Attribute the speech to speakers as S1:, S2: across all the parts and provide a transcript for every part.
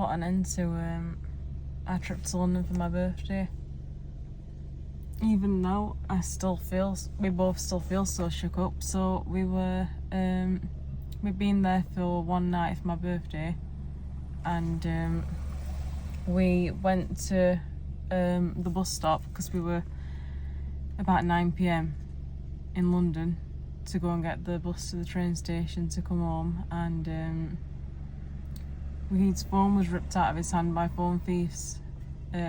S1: what an end to our trip to London for my birthday. Even now, we both still feel so shook up. So we'd been there for one night for my birthday, and we went to the bus stop because we were about 9 p.m. in London to go and get the bus to the train station to come home, and Wahid's phone was ripped out of his hand by phone thieves,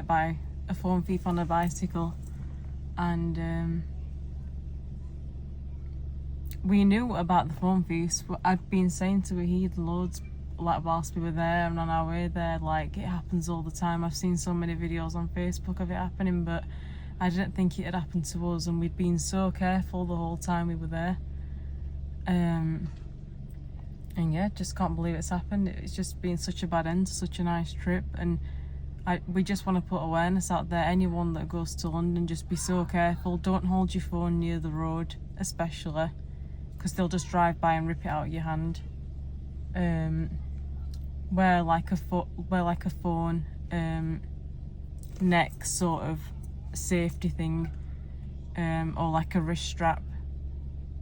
S1: by a phone thief on a bicycle, and we knew about the phone thieves. I'd been saying to Wahid loads, like whilst we were there and on our way there, like, it happens all the time. I've seen so many videos on Facebook of it happening, but I didn't think it had happened to us, and we'd been so careful the whole time we were there. And yeah, just can't believe it's happened. It's just been such a bad end to such a nice trip, and we just want to put awareness out there. Anyone that goes to London, just be so careful. Don't hold your phone near the road, especially, because they'll just drive by and rip it out of your hand. Wear like a phone neck sort of safety thing, or like a wrist strap,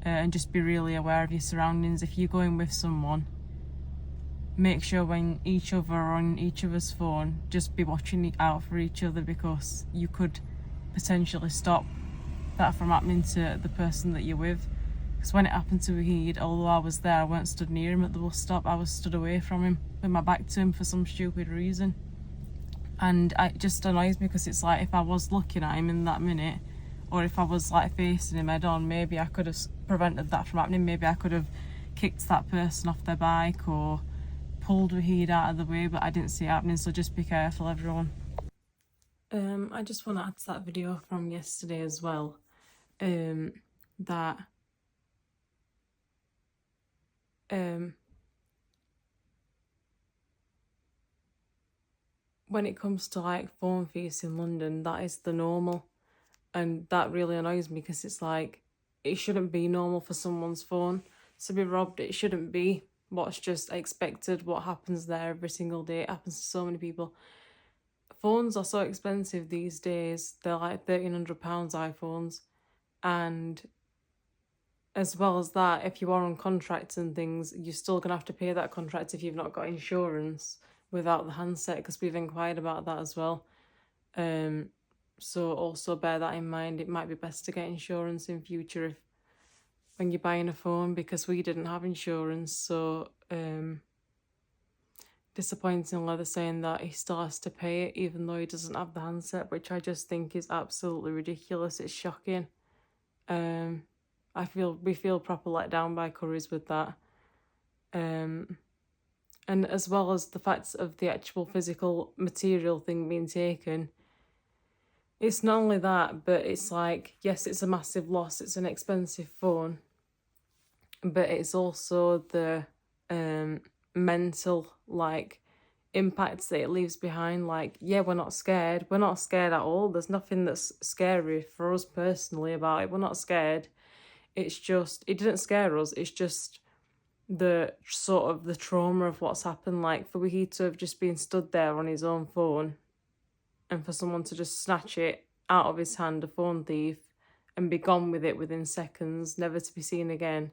S1: and just be really aware of your surroundings. If you're going with someone, make sure when each other are on each other's phone, just be watching out for each other, because you could potentially stop that from happening to the person that you're with. Because when it happened to Wahid, although I was there, I weren't stood near him at the bus stop. I was stood away from him with my back to him for some stupid reason. And it just annoys me, because it's like, if I was looking at him in that minute, or if I was like facing him head on, maybe I could have prevented that from happening. Maybe I could have kicked that person off their bike or pulled Wahid out of the way, but I didn't see it happening. So just be careful, everyone. I just want to add to that video from yesterday as well, that when it comes to like phone thieves in London, that is the normal, and that really annoys me, because it's like, it shouldn't be normal for someone's phone to be robbed. It shouldn't be what's just expected. What happens there every single day, it happens to so many people. Phones are so expensive these days. They're like £1,300 iPhones, and as well as that, if you are on contracts and things, you're still going to have to pay that contract if you've not got insurance without the handset, because we've inquired about that as well. So also bear that in mind. It might be best to get insurance in future when you're buying a phone, because we didn't have insurance. So disappointingly, they're saying that he still has to pay it even though he doesn't have the handset, which I just think is absolutely ridiculous. It's shocking. We feel proper let down by Currys with that. And as well as the fact of the actual physical material thing being taken, it's not only that, but it's like, yes, it's a massive loss, it's an expensive phone, but it's also the mental like impacts that it leaves behind. Like, yeah, we're not scared at all. There's nothing that's scary for us personally about it. We're not scared. It's just, it didn't scare us. It's just the sort of the trauma of what's happened. Like, for Wahid to have just been stood there on his own phone, and for someone to just snatch it out of his hand, a phone thief, and be gone with it within seconds, never to be seen again.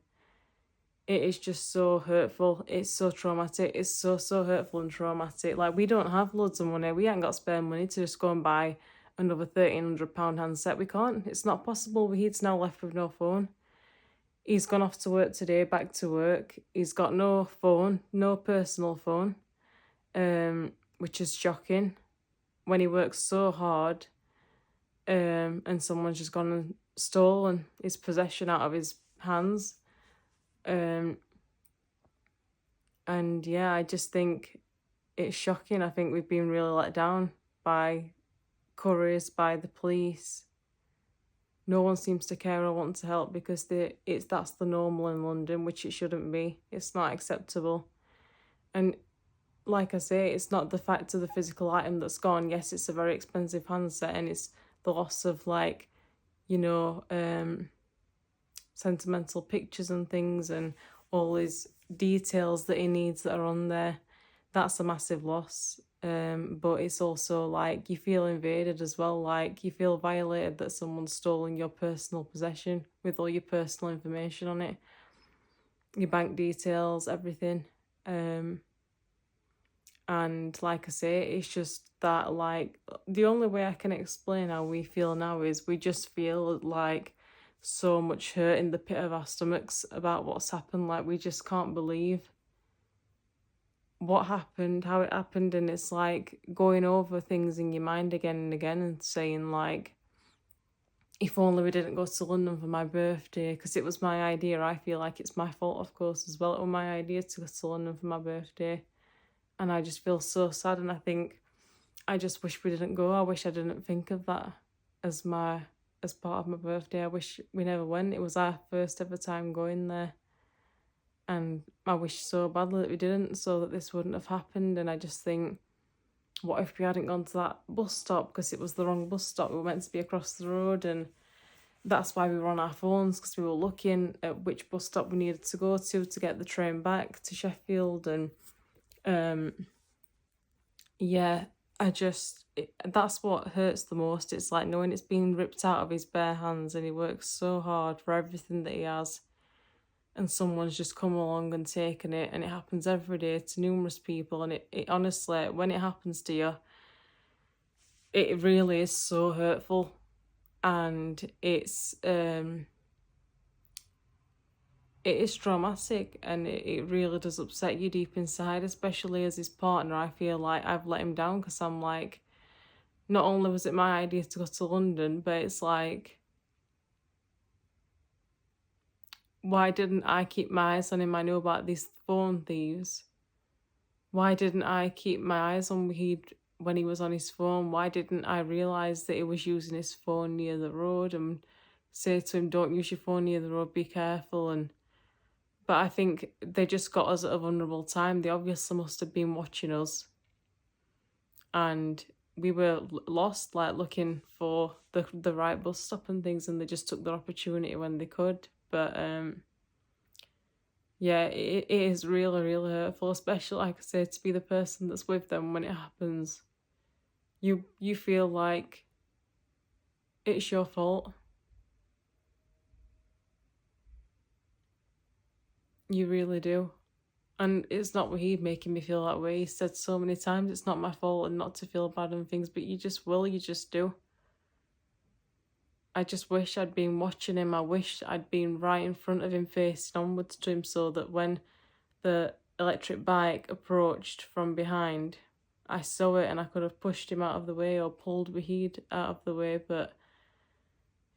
S1: It is just so hurtful. It's so traumatic. It's so hurtful and traumatic. Like, we don't have loads of money. We ain't got spare money to just go and buy another £1,300 handset. We can't. It's not possible. Wahid's now left with no phone. He's gone off to work today, back to work. He's got no phone, no personal phone, which is shocking when he works so hard, and someone's just gone and stolen his possession out of his hands. And yeah, I just think it's shocking. I think we've been really let down by Currys, by the police. No one seems to care or want to help, because that's the normal in London, which it shouldn't be. It's not acceptable. And like I say, it's not the fact of the physical item that's gone. Yes, it's a very expensive handset, and it's the loss of, like, you know, sentimental pictures and things, and all his details that he needs that are on there. that's a massive loss. But it's also like you feel invaded as well, like you feel violated that someone's stolen your personal possession with all your personal information on it, your bank details, everything. And like I say, it's just that, like, the only way I can explain how we feel now is we just feel like so much hurt in the pit of our stomachs about what's happened. Like, we just can't believe what happened, how it happened, and it's like going over things in your mind again and again and saying, like, if only we didn't go to London for my birthday, because it was my idea. I feel like it's my fault, of course, as well. It was my idea to go to London for my birthday. And I just feel so sad, and I think I just wish we didn't go. I wish I didn't think of that as part of my birthday. I wish we never went. It was our first ever time going there. And I wish so badly that we didn't, so that this wouldn't have happened. And I just think, what if we hadn't gone to that bus stop because it was the wrong bus stop? We were meant to be across the road, and that's why we were on our phones, because we were looking at which bus stop we needed to go to get the train back to Sheffield. And yeah, that's what hurts the most. It's like knowing it's being ripped out of his bare hands, and he works so hard for everything that he has, and someone's just come along and taken it. And it happens every day to numerous people, and it honestly, when it happens to you, it really is so hurtful. And it is traumatic, and it really does upset you deep inside, especially as his partner. I feel like I've let him down, because I'm like, not only was it my idea to go to London, but it's like, why didn't I keep my eyes on him? I knew about these phone thieves. Why didn't I keep my eyes on when he was on his phone? Why didn't I realise that he was using his phone near the road and say to him, don't use your phone near the road, be careful? But I think they just got us at a vulnerable time. They obviously must have been watching us, and we were lost, like looking for the right bus stop and things, and they just took their opportunity when they could. But yeah, it is really, really hurtful, especially, like I say, to be the person that's with them when it happens. You feel like it's your fault. You really do. And it's not Wahid making me feel that way. He said so many times it's not my fault and not to feel bad and things, but you just do. I just wish I'd been watching him. I wish I'd been right in front of him, facing onwards to him, so that when the electric bike approached from behind, I saw it and I could have pushed him out of the way or pulled Wahid out of the way. But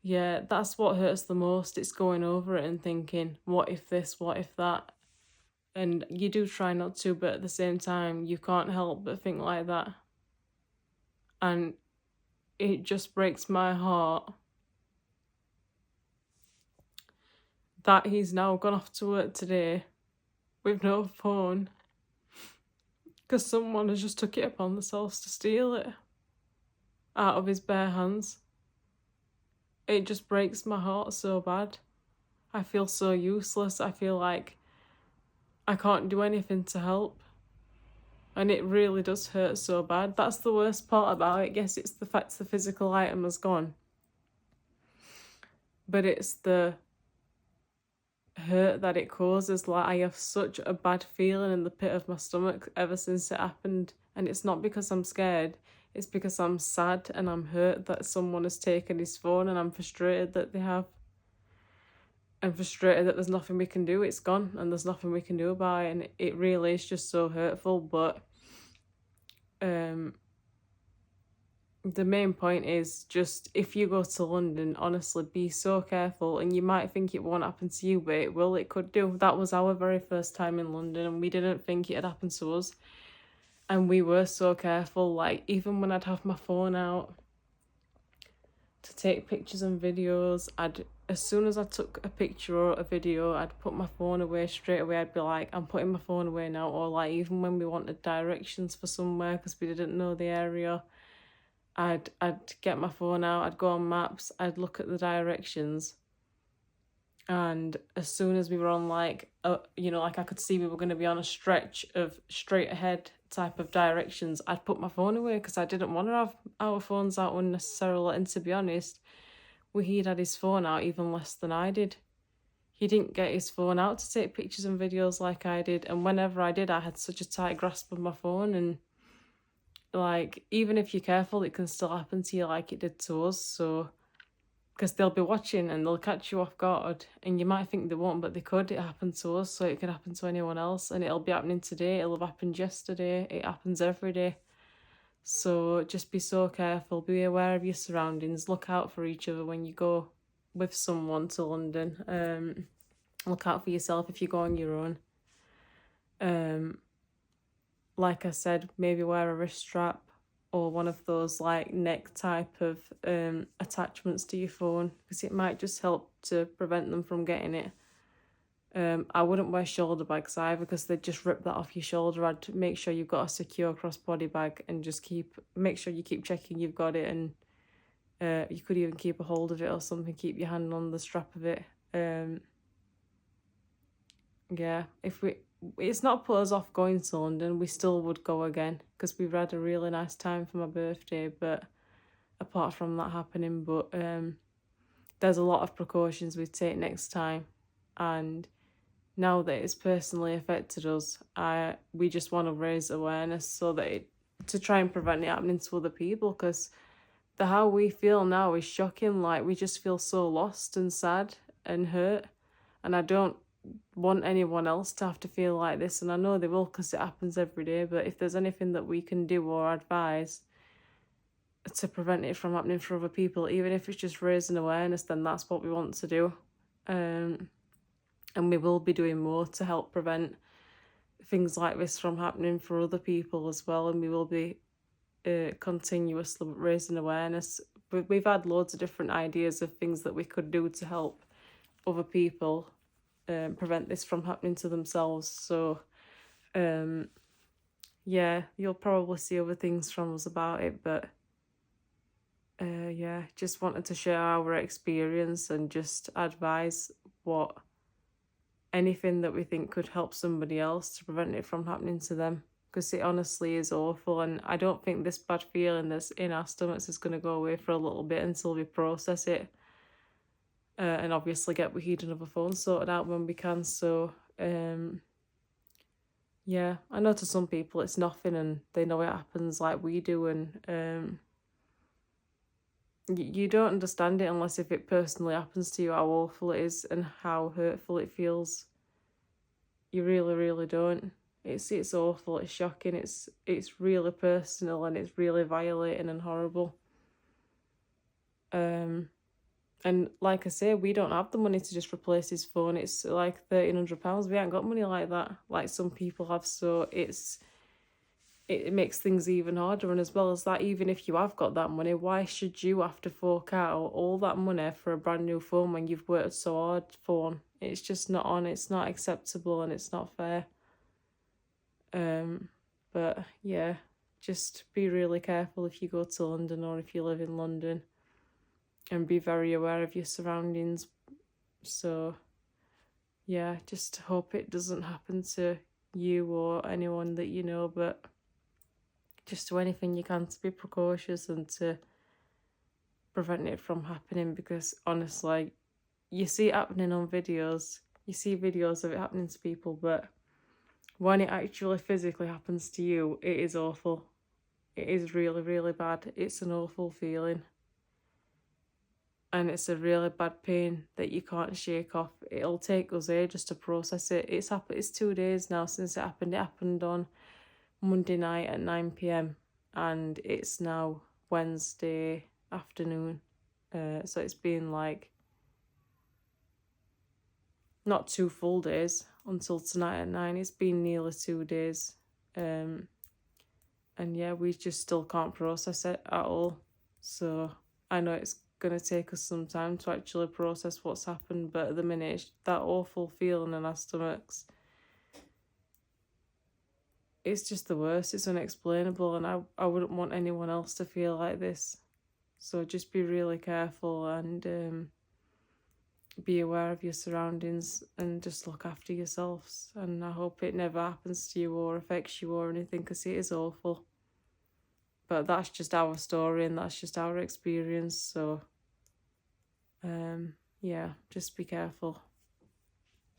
S1: yeah, that's what hurts the most. It's going over it and thinking, what if this, what if that? And you do try not to, but at the same time, you can't help but think like that. And it just breaks my heart that he's now gone off to work today with no phone, because someone has just took it upon themselves to steal it out of his bare hands. It just breaks my heart so bad. I feel so useless. I feel like I can't do anything to help. And it really does hurt so bad. That's the worst part about it. Yes, it's the fact the physical item has gone, but it's the hurt that it causes. Like, I have such a bad feeling in the pit of my stomach ever since it happened. And it's not because I'm scared, it's because I'm sad and I'm hurt that someone has taken his phone, and I'm frustrated that they have. I'm frustrated that there's nothing we can do. It's gone and there's nothing we can do about it, and it really is just so hurtful. But the main point is just, if you go to London, honestly, be so careful. And you might think it won't happen to you, but it will. It could do. That was our very first time in London, and we didn't think it had happened to us. And we were so careful. Like, even when I'd have my phone out to take pictures and videos, as soon as I took a picture or a video, I'd put my phone away straight away. I'd be like, I'm putting my phone away now. Or like, even when we wanted directions for somewhere because we didn't know the area, I'd get my phone out, I'd go on maps, I'd look at the directions, And as soon as we were on like I could see we were going to be on a stretch of straight ahead type of directions, I'd put my phone away because I didn't want to have our phones out unnecessarily. And to be honest, he'd had his phone out even less than I did. He didn't get his phone out to take pictures and videos like I did, and whenever I did, I had such a tight grasp of my phone. And like, even if you're careful, it can still happen to you like it did to us. So because they'll be watching and they'll catch you off guard, and you might think they won't, but they could. It happened to us, so it can happen to anyone else, and it'll be happening today, it'll have happened yesterday, it happens every day. So just be so careful, be aware of your surroundings, look out for each other when you go with someone to London. Look out for yourself if you go on your own. Like I said, maybe wear a wrist strap or one of those like neck type of attachments to your phone, because it might just help to prevent them from getting it. I wouldn't wear shoulder bags either, because they'd just rip that off your shoulder. I'd make sure you've got a secure crossbody bag, and just make sure you keep checking you've got it, and you could even keep a hold of it or something, keep your hand on the strap of it. Yeah, it's not put us off going to London, we still would go again, because we've had a really nice time for my birthday, but apart from that happening, but there's a lot of precautions we take next time. And now that it's personally affected us, we just want to raise awareness so that to try and prevent it happening to other people, because how we feel now is shocking. Like, we just feel so lost and sad and hurt, and I don't want anyone else to have to feel like this, and I know they will, because it happens every day. But if there's anything that we can do or advise to prevent it from happening for other people, even if it's just raising awareness, then that's what we want to do. And we will be doing more to help prevent things like this from happening for other people as well, and we will be continuously raising awareness. We've had loads of different ideas of things that we could do to help other people prevent this from happening to themselves. So yeah, you'll probably see other things from us about it, but yeah, just wanted to share our experience and just advise anything that we think could help somebody else to prevent it from happening to them, because it honestly is awful. And I don't think this bad feeling that's in our stomachs is going to go away for a little bit until we process it, and obviously get weed and other phones sorted out when we can. So yeah, I know to some people it's nothing and they know it happens like we do, and you don't understand it unless if it personally happens to you, how awful it is and how hurtful it feels. You really, really don't. It's awful, it's shocking, it's really personal, and it's really violating and horrible. And like I say, we don't have the money to just replace his phone. It's like £1,300. We ain't got money like that, like some people have. So it makes things even harder. And as well as that, even if you have got that money, why should you have to fork out all that money for a brand new phone when you've worked so hard for one? It's just not on. It's not acceptable, and it's not fair. But yeah, just be really careful if you go to London or if you live in London, and be very aware of your surroundings. So yeah, just hope it doesn't happen to you or anyone that you know, but just do anything you can to be precautious and to prevent it from happening, because honestly, you see it happening on videos, you see videos of it happening to people, but when it actually physically happens to you, it is awful. It is really, really bad. It's an awful feeling. And it's a really bad pain that you can't shake off. It'll take us ages to process it. It's 2 days now since it happened. It happened on Monday night at 9 p.m. and it's now Wednesday afternoon. So it's been like not 2 full days until tonight at 9. It's been nearly 2 days. And yeah, we just still can't process it at all. So I know it's going to take us some time to actually process what's happened, but at the minute, it's that awful feeling in our stomachs. It's just the worst. It's unexplainable, and I wouldn't want anyone else to feel like this. So just be really careful, and be aware of your surroundings and just look after yourselves. And I hope it never happens to you or affects you or anything, because it is awful. But that's just our story and that's just our experience. So, yeah, just be careful.